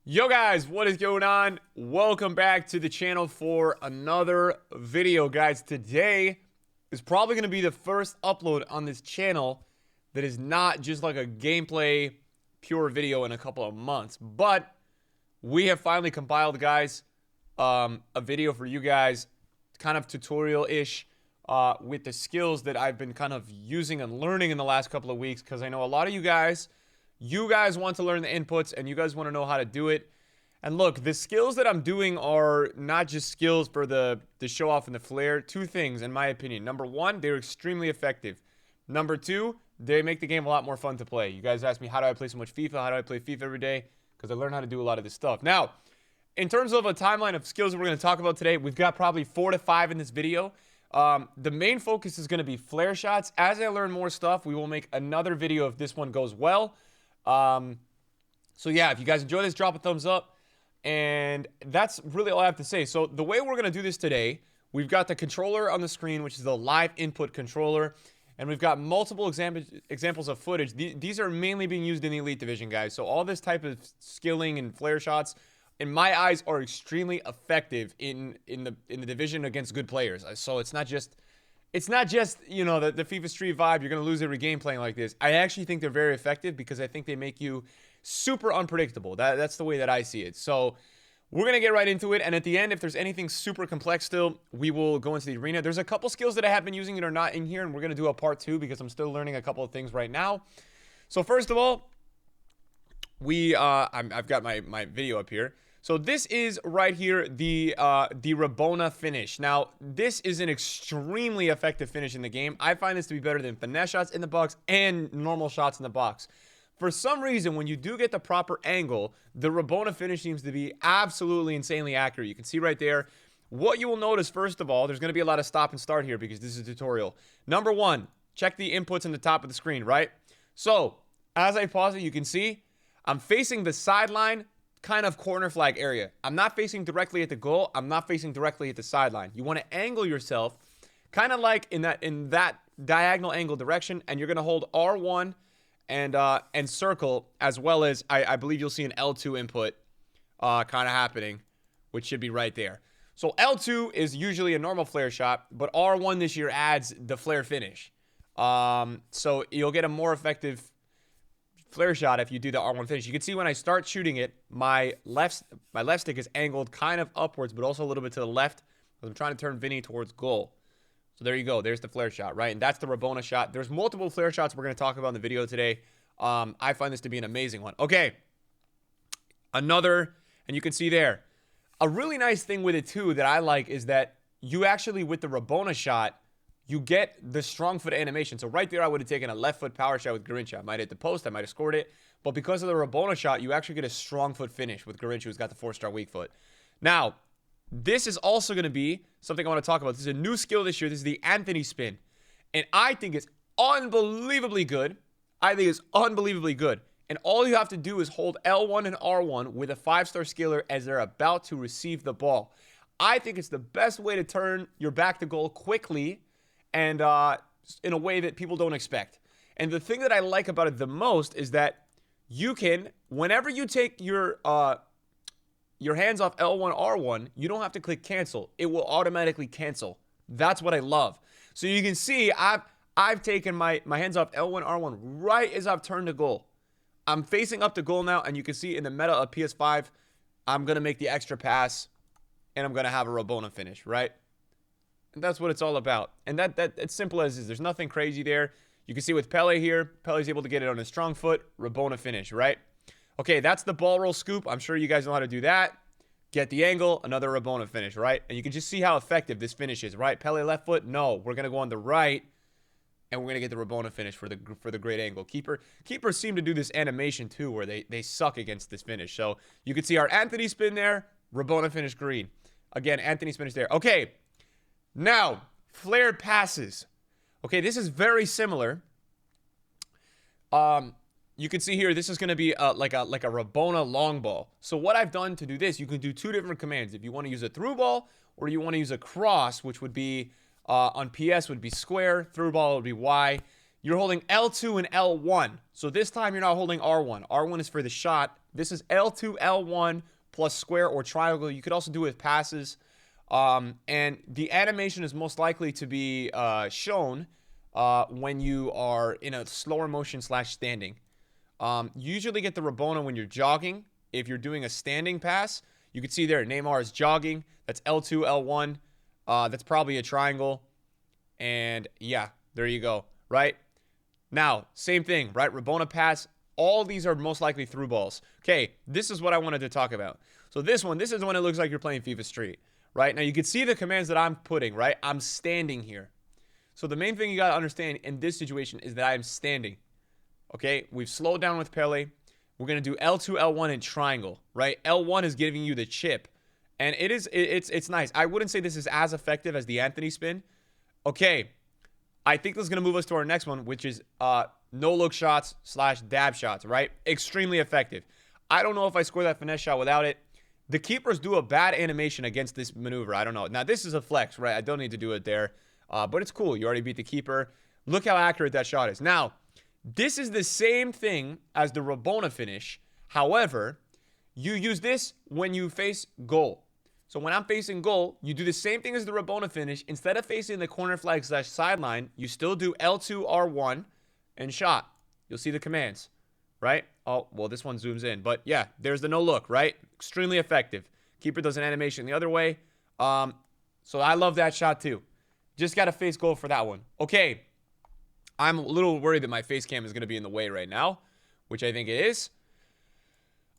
Yo guys, what is going on? Welcome back to the channel for another video, guys. Today is probably going to be the first upload on this channel that is not just like a gameplay pure video in a couple of months, but we have finally compiled, guys, a video for you guys, kind of tutorial-ish, with the skills that I've been kind of using and learning in the last couple of weeks, because I know a lot of you guys want to learn the inputs and you guys want to know how to do it. And look, the skills that I'm doing are not just skills for the show off and the flair. Two things, in my opinion. Number one, they're extremely effective. Number two, they make the game a lot more fun to play. You guys ask me, how do I play so much FIFA? How do I play FIFA every day? Because I learned how to do a lot of this stuff. Now, in terms of a timeline of skills that we're going to talk about today, we've got probably 4 to 5 in this video. The main focus is going to be flare shots. As I learn more stuff, we will make another video if this one goes well. So yeah, if you guys enjoy this, drop a thumbs up. And that's really all I have to say. So the way we're going to do this today, we've got the controller on the screen, which is the live input controller. And we've got multiple examples of footage. These are mainly being used in the Elite Division, guys. So all this type of skilling and flare shots, in my eyes, are extremely effective in the division against good players. So it's not just, you know, the FIFA Street vibe, you're going to lose every game playing like this. I actually think they're very effective because I think they make you super unpredictable. That's the way that I see it. So we're going to get right into it. And at the end, if there's anything super complex still, we will go into the arena. There's a couple skills that I have been using that are not in here, and we're going to do a part 2 because I'm still learning a couple of things right now. So first of all, I've got my video up here. So this is right here, the Rabona finish. Now, this is an extremely effective finish in the game. I find this to be better than finesse shots in the box and normal shots in the box. For some reason, when you do get the proper angle, the Rabona finish seems to be absolutely insanely accurate. You can see right there. What you will notice, first of all, there's going to be a lot of stop and start here because this is a tutorial. Number one, check the inputs in the top of the screen, right? So, as I pause it, you can see I'm facing the sideline, kind of corner flag area. I'm not facing directly at the goal. I'm not facing directly at the sideline. You want to angle yourself kind of like in that diagonal angle direction, and you're going to hold R1 and circle, as well as I believe you'll see an L2 input kind of happening, which should be right there. So L2 is usually a normal flare shot, but R1 this year adds the flare finish. So you'll get a more effective flare shot if you do the R1 finish. You can see when I start shooting it, my left stick is angled kind of upwards, but also a little bit to the left, because I'm trying to turn Vinny towards goal. So there you go. There's the flare shot, right? And that's the Rabona shot. There's multiple flare shots we're going to talk about in the video today. I find this to be an amazing one. Okay. Another, and you can see there, a really nice thing with it too that I like is that you actually, with the Rabona shot, you get the strong foot animation. So right there, I would have taken a left foot power shot with Garincha. I might hit the post. I might have scored it. But because of the Rabona shot, you actually get a strong foot finish with Garincha, who's got the 4-star weak foot. Now, this is also going to be something I want to talk about. This is a new skill this year. This is the Anthony spin. And I think it's unbelievably good. I think it's unbelievably good. And all you have to do is hold L1 and R1 with a 5-star scaler as they're about to receive the ball. I think it's the best way to turn your back to goal quickly and in a way that people don't expect. And the thing that I like about it the most is that you can, whenever you take your hands off L1, R1, you don't have to click cancel. It will automatically cancel. That's what I love. So you can see I've taken my hands off L1, R1 right as I've turned to goal. I'm facing up to goal now, and you can see in the meta of PS5, I'm going to make the extra pass, and I'm going to have a Rabona finish, right? And that's what it's all about. And that it's simple as is. There's nothing crazy there. You can see with Pele here, Pele's able to get it on his strong foot, Rabona finish, right? Okay, that's the ball roll scoop. I'm sure you guys know how to do that. Get the angle, another Rabona finish, right? And you can just see how effective this finish is, right? Pele left foot, no. We're going to go on the right, and we're going to get the Rabona finish for the great angle. Keepers seem to do this animation, too, where they suck against this finish. So you can see our Anthony spin there, Rabona finish green. Again, Anthony finish there. Okay, now, flare passes. Okay, this is very similar. You can see here, this is going to be like a Rabona long ball. So what I've done to do this, you can do 2 different commands. If you want to use a through ball, or you want to use a cross, which would be, on PS would be square, through ball would be Y. you're holding L2 and L1. So this time you're not holding R1. R1 is for the shot. This is L2, L1 plus square or triangle. You could also do it with passes. And the animation is most likely to be shown when you are in a slower motion / standing. You usually get the Rabona when you're jogging. If you're doing a standing pass, you can see there Neymar is jogging. That's L2, L1. That's probably a triangle. And yeah, there you go, right? Now, same thing, right? Rabona pass. All these are most likely through balls. Okay, this is what I wanted to talk about. So this is when it looks like you're playing FIFA Street, right? Now, you can see the commands that I'm putting, right? I'm standing here. So the main thing you got to understand in this situation is that I am standing. Okay, we've slowed down with Pele. We're going to do L2, L1 and triangle, right? L1 is giving you the chip. And it's nice. I wouldn't say this is as effective as the Anthony spin. Okay, I think this is going to move us to our next one, which is no-look shots / dab shots, right? Extremely effective. I don't know if I score that finesse shot without it. The keepers do a bad animation against this maneuver. I don't know. Now, this is a flex, right? I don't need to do it there. But it's cool. You already beat the keeper. Look how accurate that shot is. Now, this is the same thing as the Rabona finish. However, you use this when you face goal. So when I'm facing goal, you do the same thing as the Rabona finish. Instead of facing the corner flag / sideline, you still do L2, R1, and shot. You'll see the commands, right? Oh, well, this one zooms in. But yeah, there's the no look, right? Extremely effective. Keeper does an animation the other way. So I love that shot too. Just got to face goal for that one. Okay. I'm a little worried that my face cam is going to be in the way right now, which I think it is.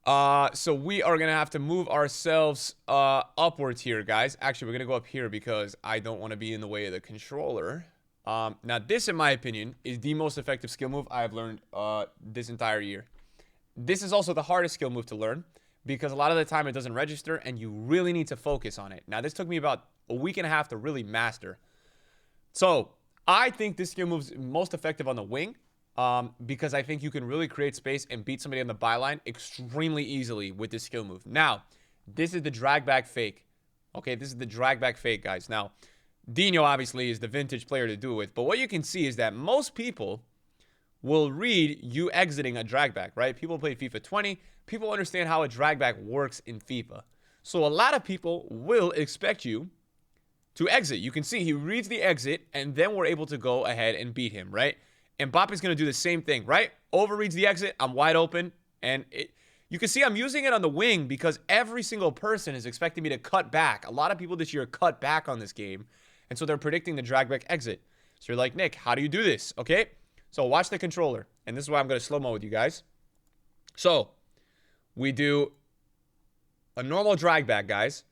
So we are going to have to move ourselves upwards here, guys. Actually, we're going to go up here because I don't want to be in the way of the controller. Now, this, in my opinion, is the most effective skill move I've learned this entire year. This is also the hardest skill move to learn because a lot of the time it doesn't register and you really need to focus on it. Now, this took me about a week and a half to really master. So I think this skill move's most effective on the wing because I think you can really create space and beat somebody on the byline extremely easily with this skill move. Now, this is the drag back fake. Okay, this is the drag back fake, guys. Now, Dino obviously is the vintage player to do it with, but what you can see is that most people will read you exiting a drag back, right? People play FIFA 20. People understand how a drag back works in FIFA. So a lot of people will expect you to exit. You can see he reads the exit, and then we're able to go ahead and beat him, right? And Mbappe's going to do the same thing, right? Overreads the exit. I'm wide open. And you can see I'm using it on the wing because every single person is expecting me to cut back. A lot of people this year cut back on this game. And so they're predicting the drag back exit. So you're like, Nick, how do you do this? Okay? So watch the controller. And this is why I'm going to slow-mo with you guys. So we do a normal drag back, guys.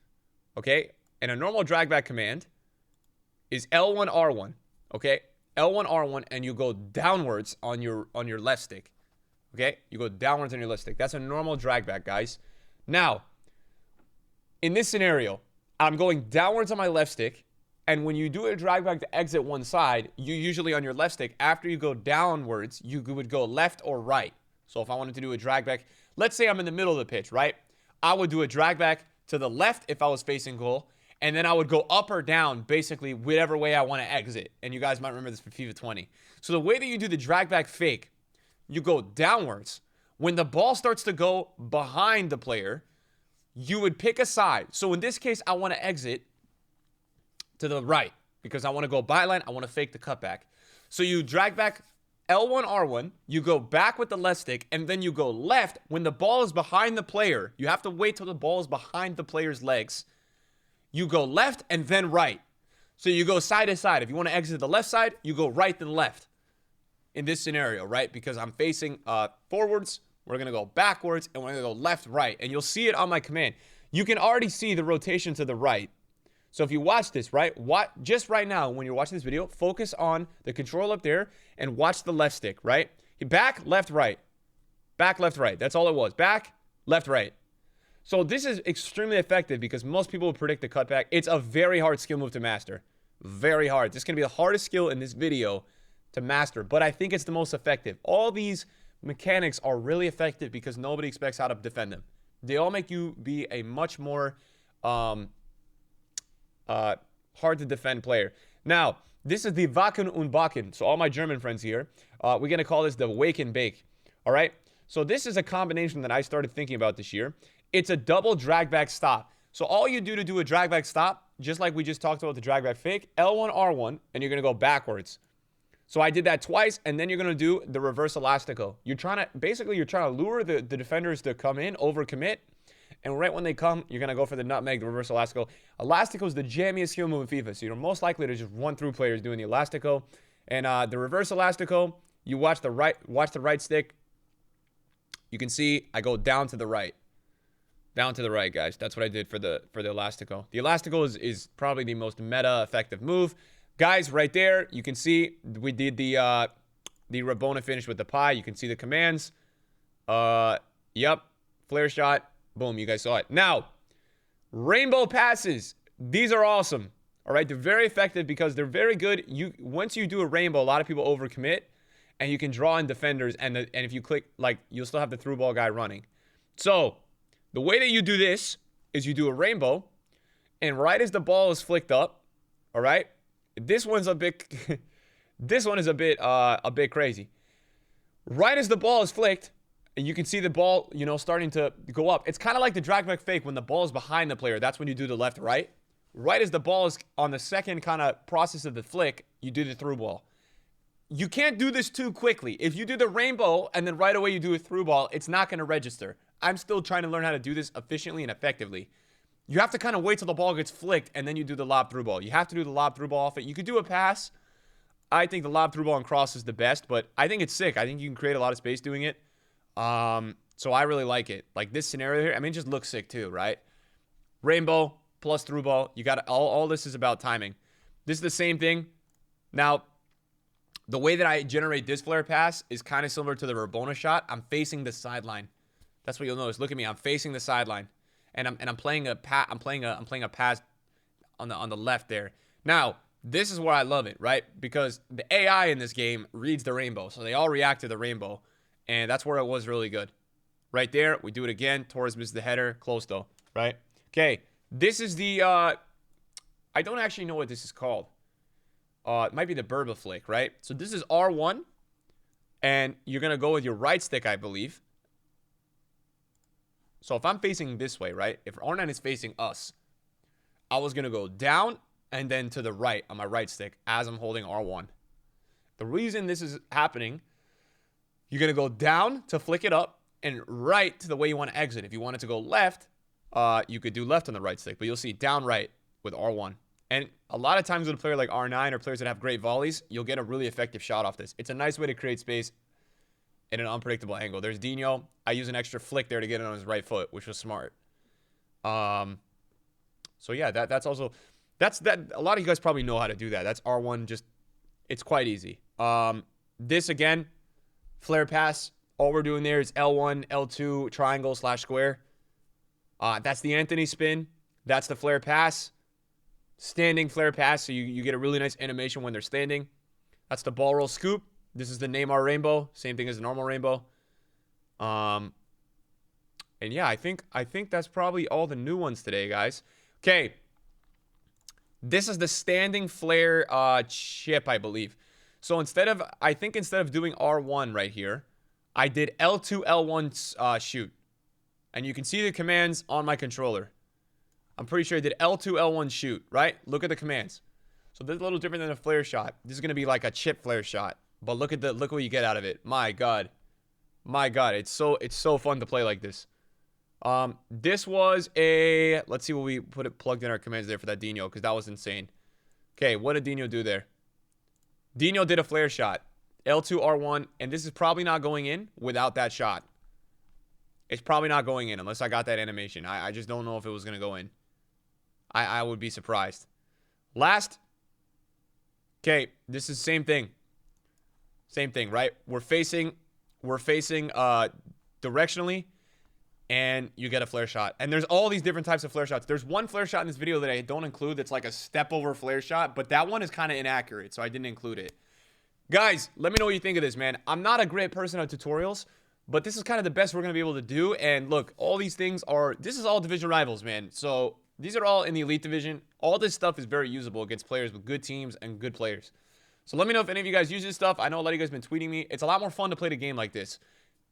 Okay? And a normal drag back command is L1, R1. Okay? L1, R1, and you go downwards on your left stick. Okay? You go downwards on your left stick. That's a normal drag back, guys. Now, in this scenario, I'm going downwards on my left stick, and when you do a drag back to exit one side, you usually on your left stick, after you go downwards, you would go left or right. So if I wanted to do a drag back, let's say I'm in the middle of the pitch, right? I would do a drag back to the left if I was facing goal, and then I would go up or down, basically, whatever way I want to exit. And you guys might remember this from FIFA 20. So the way that you do the drag back fake, you go downwards. When the ball starts to go behind the player, you would pick a side. So in this case, I want to exit to the right because I want to go byline. I want to fake the cutback. So you drag back L1, R1. You go back with the left stick, and then you go left when the ball is behind the player. You have to wait till the ball is behind the player's legs. You go left and then right. So you go side to side. If you want to exit the left side, you go right then left. In this scenario, right? Because I'm facing forwards. We're going to go backwards, and we're going to go left, right. And you'll see it on my command. You can already see the rotation to the right. So if you watch this, right? Just right now, when you're watching this video, focus on the control up there and watch the left stick, right? Back, left, right. Back, left, right. That's all it was. Back, left, right. So this is extremely effective because most people will predict the cutback. It's a very hard skill move to master. Very hard. This is going to be the hardest skill in this video to master, but I think it's the most effective. All these mechanics are really effective because nobody expects how to defend them. They all make you be a much more hard to defend player. Now, This is the Wacken und Backen. So all my German friends here, we're going to call this the wake and bake. All right. So this is a combination that I started thinking about this year. It's a double drag back stop. So all you do to do a drag back stop, just like we just talked about the drag back fake, L1, R1, and you're going to go backwards. So I did that twice, and then you're going to do the reverse elastico. You're trying to lure the defenders to come in, overcommit, and right when they come, you're going to go for the nutmeg, the reverse elastico. Elastico is the jammiest skill move in FIFA, so you're most likely to just run through players doing the elastico. And the reverse elastico, you watch the right stick. You can see I go down to the right. Down to the right, guys. That's what I did for the elastico. The elastico is probably the most meta effective move. Guys, right there, you can see we did the Rabona finish with the pie. You can see the commands. Yep. Flair shot. Boom, you guys saw it. Now, rainbow passes. These are awesome. All right, they're very effective because they're very good. Once you do a rainbow, a lot of people overcommit, and you can draw in defenders, and if you click, like, you'll still have the through ball guy running. So, the way that you do this is you do a rainbow, and right as the ball is flicked up, all right, this one's a bit, this one is a bit crazy. Right as the ball is flicked, and you can see the ball, starting to go up. It's kind of like the drag back fake when the ball is behind the player. That's when you do the left, right. Right as the ball is on the second kind of process of the flick, you do the through ball. You can't do this too quickly. If you do the rainbow and then right away you do a through ball, it's not going to register. I'm still trying to learn how to do this efficiently and effectively. You have to kind of wait till the ball gets flicked and then you do the lob through ball. You have to do the lob through ball off it. You could do a pass. I think the lob through ball and cross is the best, but I think it's sick. I think you can create a lot of space doing it. So I really like it. Like this scenario here, I mean, it just looks sick too, right? Rainbow plus through ball. You got all this is about timing. This is the same thing. Now, the way that I generate this flare pass is kind of similar to the Rabona shot. I'm facing the sideline. That's what you'll notice. Look at me. I'm facing the sideline, and I'm playing a pass on the left there. Now, this is where I love it, right? Because the AI in this game reads the rainbow, so they all react to the rainbow, and that's where it was really good. Right there, we do it again. Torres misses the header. Close though, right? Okay, this is the I don't actually know what this is called. It might be the Burba flick, right? So this is R1, and you're gonna go with your right stick, I believe. So if I'm facing this way, right? If R9 is facing us, I was gonna go down and then to the right on my right stick as I'm holding R1. The reason this is happening, you're gonna go down to flick it up and right to the way you want to exit. If you wanted to go left, you could do left on the right stick, but you'll see down right with R1. And a lot of times with a player like R9 or players that have great volleys, you'll get a really effective shot off this. It's a nice way to create space in an unpredictable angle. There's Dino. I use an extra flick there to get it on his right foot, which was smart. So yeah, that's also that. A lot of you guys probably know how to do that. That's R1. Just it's quite easy. This again, flare pass. All we're doing there is L1, L2, triangle / square. That's the Anthony spin. That's the flare pass. Standing flare pass, so you get a really nice animation when they're standing. That's the ball roll scoop. This is the Neymar rainbow. Same thing as the normal rainbow. And yeah, I think that's probably all the new ones today, guys. Okay. This is the standing flare chip, I believe. So instead of doing R1 right here, I did L2, L1 shoot. And you can see the commands on my controller. I'm pretty sure I did L2, L1 shoot, right? Look at the commands. So this is a little different than a flare shot. This is going to be like a chip flare shot. But look what you get out of it. My God. My God. It's so fun to play like this. This was a, let's see what we plugged in our commands there for that Dino, because that was insane. Okay, what did Dino do there? Dino did a flare shot. L2, R1, and this is probably not going in without that shot. It's probably not going in unless I got that animation. I just don't know if it was going to go in. I would be surprised. Last. Okay, this is the same thing. Same thing, right? We're facing directionally, and you get a flare shot. And there's all these different types of flare shots. There's one flare shot in this video that I don't include that's like a step over flare shot, but that one is kind of inaccurate, so I didn't include it. Guys, let me know what you think of this, man. I'm not a great person at tutorials, but this is kind of the best we're going to be able to do. And look, all these things this is all division rivals, man. So these are all in the elite division. All this stuff is very usable against players with good teams and good players. So let me know if any of you guys use this stuff. I know a lot of you guys have been tweeting me. It's a lot more fun to play the game like this.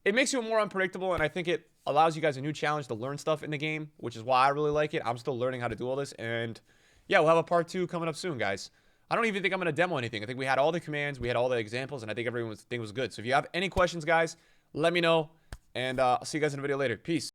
It makes you more unpredictable, and I think it allows you guys a new challenge to learn stuff in the game, which is why I really like it. I'm still learning how to do all this, and yeah, we'll have a part 2 coming up soon, guys. I don't even think I'm going to demo anything. I think we had all the commands, we had all the examples, and I think everyone's thing was good. So if you have any questions, guys, let me know, and I'll see you guys in a video later. Peace.